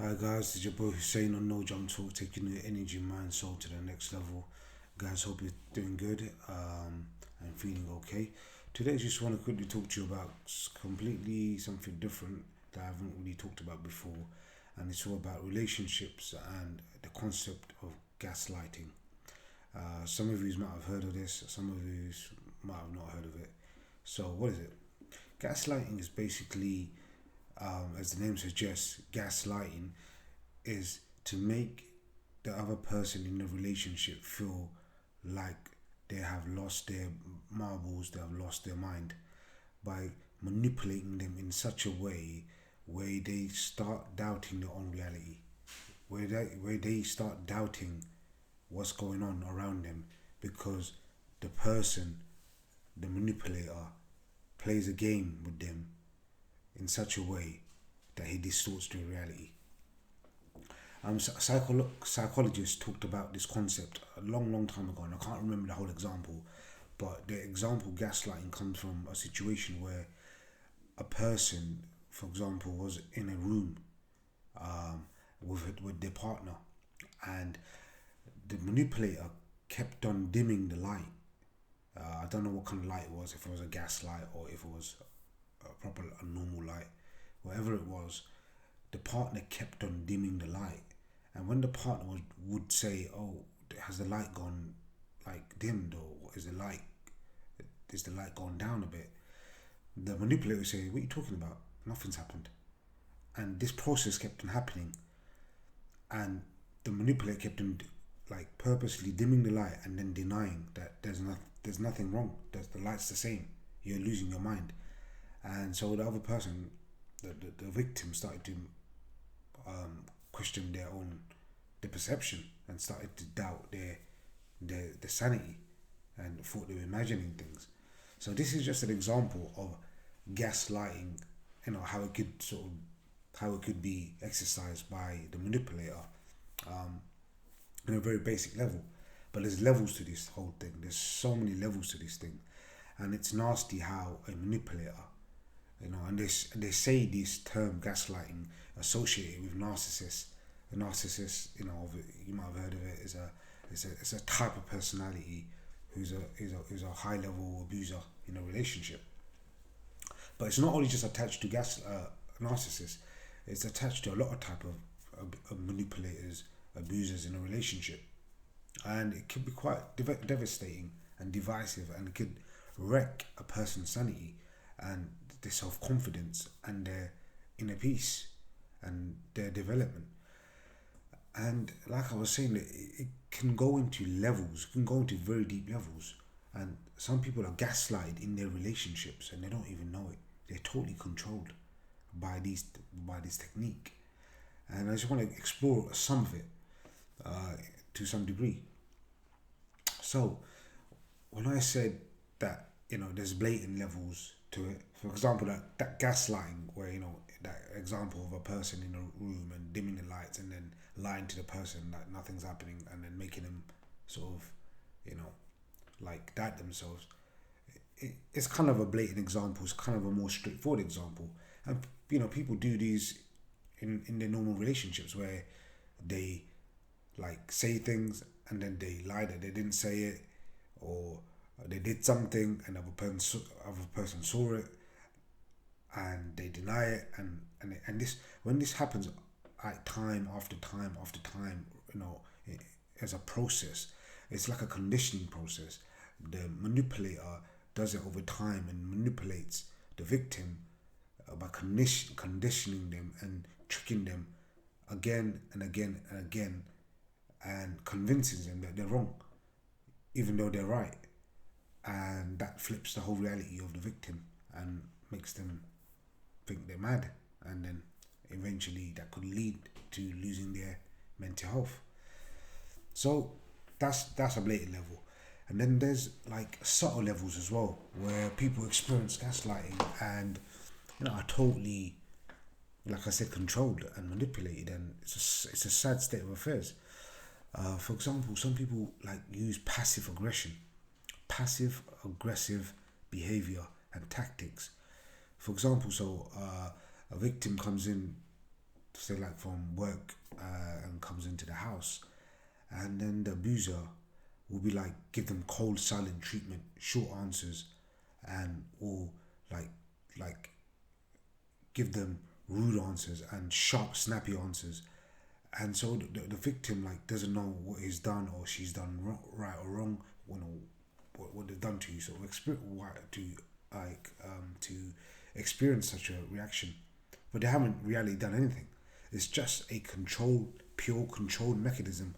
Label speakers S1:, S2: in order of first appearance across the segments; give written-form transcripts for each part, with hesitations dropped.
S1: Hi guys, this is your boy Hussein on No Jump Talk, taking your energy, mind, soul to the next level. Guys, hope you're doing good and feeling okay. Today, I just want to quickly talk to you about completely something different that I haven't really talked about before, and it's all about relationships and the concept of gaslighting. Some of you might have heard of this, some of you might have not heard of it. So, what is it? Gaslighting is basically, as the name suggests, gaslighting is to make the other person in the relationship feel like they have lost their marbles, they have lost their mind by manipulating them in such a way where they start doubting their own reality, where they start doubting what's going on around them because the person, the manipulator, plays a game with them in such a way that he distorts their reality. Psychologists talked about this concept a long time ago, and I can't remember the whole example. But the example gaslighting comes from a situation where a person, for example, was in a room with their partner, and the manipulator kept on dimming the light. I don't know what kind of light it was, if it was a gas light or if it was a normal light, whatever it was. The partner kept on dimming the light, and when the partner would say, "Oh, has the light gone like dimmed, or is the light gone down a bit?" The manipulator would say, "What are you talking about? Nothing's happened." And this process kept on happening, and the manipulator kept on like purposely dimming the light and then denying that there's nothing wrong. The light's the same. You're losing your mind, and so the other person, the victim, started to question their perception and started to doubt their sanity and thought they were imagining things. So this is just an example of gaslighting, how it could how it could be exercised by the manipulator on a very basic level. But there's levels to this whole thing. There's so many levels to this thing, and it's nasty how a manipulator, and they say this term gaslighting associated with narcissists. A narcissist, you might have heard of it, is a type of personality who's a high level abuser in a relationship. But it's not only just attached to narcissists; it's attached to a lot of type of manipulators, abusers in a relationship, and it can be quite devastating and divisive, and it could wreck a person's sanity and their self confidence and their inner peace and their development. And like I was saying, it can go into levels, it can go into very deep levels. And some people are gaslighted in their relationships and they don't even know it. They're totally controlled by this technique. And I just want to explore some of it to some degree. So when I said that, there's blatant levels to it. For example, that gaslighting, where that example of a person in a room and dimming the lights and then lying to the person that nothing's happening and then making them sort of, like doubt themselves. It's kind of a blatant example. It's kind of a more straightforward example, and people do these in their normal relationships where they like say things and then they lie that they didn't say it, or they did something and other person saw it and they deny it, and this, when this happens like time after time after time, as a process, it's like a conditioning process. The manipulator does it over time and manipulates the victim by conditioning them and tricking them again and again and again, and convinces them that they're wrong even though they're right, and that flips the whole reality of the victim and makes them think they're mad, and then eventually that could lead to losing their mental health. So that's a blatant level. And then there's like subtle levels as well, where people experience gaslighting and are totally, like I said, controlled and manipulated, and it's a sad state of affairs. For example, some people like use passive aggressive behavior and tactics. For example, a victim comes in, say like from work, and comes into the house, and then the abuser will be like give them cold silent treatment, short answers, and will like like give them rude answers and sharp snappy answers. And so the victim like doesn't know what he's done or she's done right or wrong, what they've done to you. So to experience such a reaction, but they haven't really done anything. It's just a pure control mechanism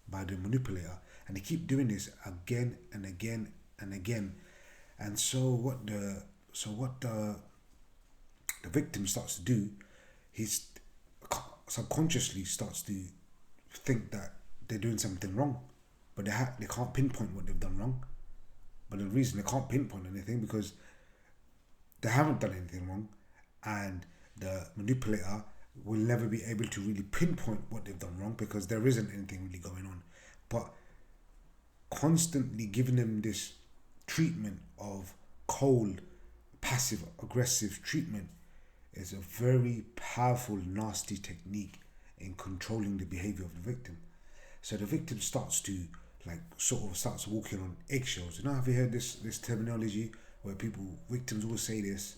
S1: by the manipulator, and they keep doing this again and again and again. And so what the victim starts to do, he's subconsciously starts to think that they're doing something wrong, but they can't pinpoint what they've done wrong. But the reason they can't pinpoint anything because they haven't done anything wrong, and the manipulator will never be able to really pinpoint what they've done wrong because there isn't anything really going on. But constantly giving them this treatment of cold, passive aggressive treatment is a very powerful, nasty technique in controlling the behavior of the victim. So the victim starts to starts walking on eggshells. You know, have you heard this terminology where victims will say this,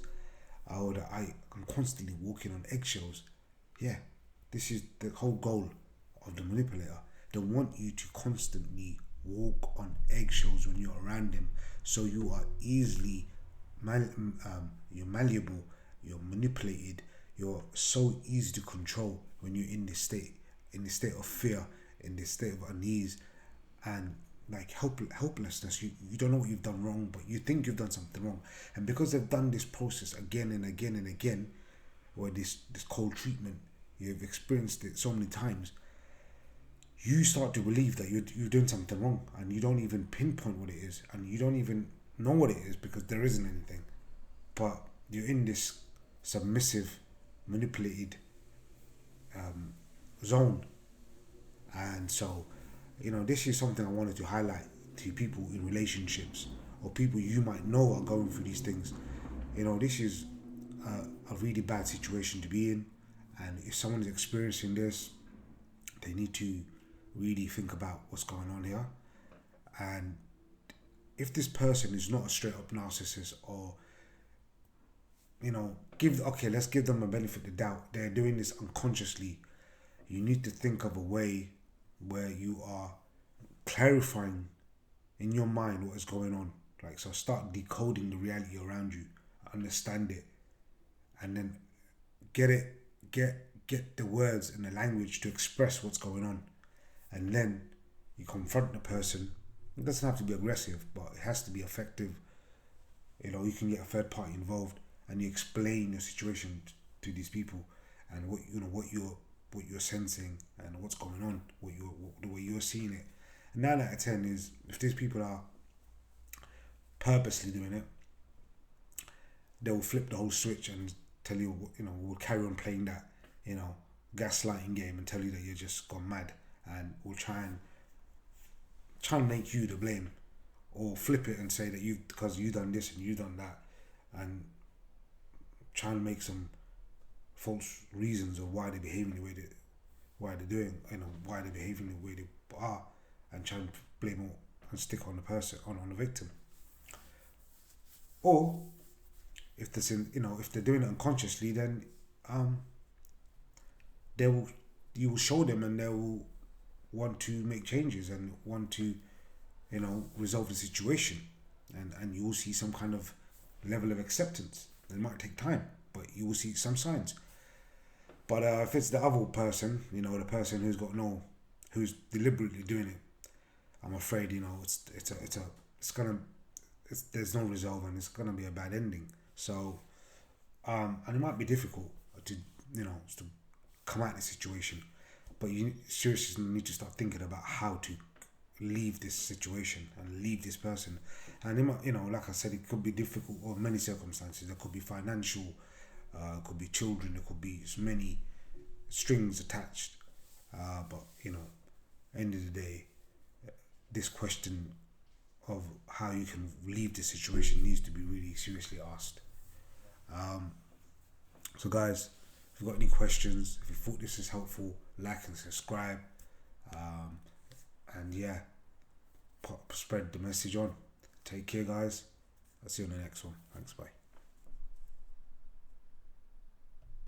S1: oh, that I'm constantly walking on eggshells. Yeah, this is the whole goal of the manipulator. They want you to constantly walk on eggshells when you're around them, so you are easily you're malleable, you're manipulated, you're so easy to control when you're in this state of fear, in this state of unease and like helplessness. You don't know what you've done wrong, but you think you've done something wrong. And because they've done this process again and again and again, or this cold treatment, you've experienced it so many times, you start to believe that you're doing something wrong, and you don't even pinpoint what it is, and you don't even know what it is because there isn't anything. But you're in this submissive, manipulated zone. And so, this is something I wanted to highlight to people in relationships or people you might know are going through these things. This is a really bad situation to be in, and if someone is experiencing this, they need to really think about what's going on here. And if this person is not a straight up narcissist, or let's give them a benefit of the doubt, they're doing this unconsciously, you need to think of a way where you are clarifying in your mind what is going on. So start decoding the reality around you, understand it, and then get the words and the language to express what's going on. And then you confront the person. It doesn't have to be aggressive, but it has to be effective. You can get a third party involved, and you explain your situation to these people, and what you're sensing and what's going on, the way you're seeing it. And 9 out of 10 is, if these people are purposely doing it, they will flip the whole switch and tell you, we'll carry on playing that, gaslighting game and tell you that you're just gone mad, and will try and make you the blame, or flip it and say that because you done this and you done that, and try and make some false reasons of why they're behaving the way why they're behaving the way they are, and try and blame all and stick on the person, on the victim. Or if they're doing it unconsciously, then you will show them, and they will want to make changes and want to resolve the situation, and you will see some kind of level of acceptance. It might take time, but you will see some signs. But if it's the other person, the person who's deliberately doing it, I'm afraid there's no resolve, and it's gonna be a bad ending. So, and it might be difficult to come out of the situation, but you seriously need to start thinking about how to leave this situation and leave this person. And it might, like I said, it could be difficult, or many circumstances. There could be financial, could be children, there could be many strings attached. But end of the day, this question of how you can leave this situation needs to be really seriously asked. So guys, If you've got any questions, if you thought this is helpful, like and subscribe. And yeah, spread the message on. Take care, guys. I'll see you on the next one. Thanks, bye.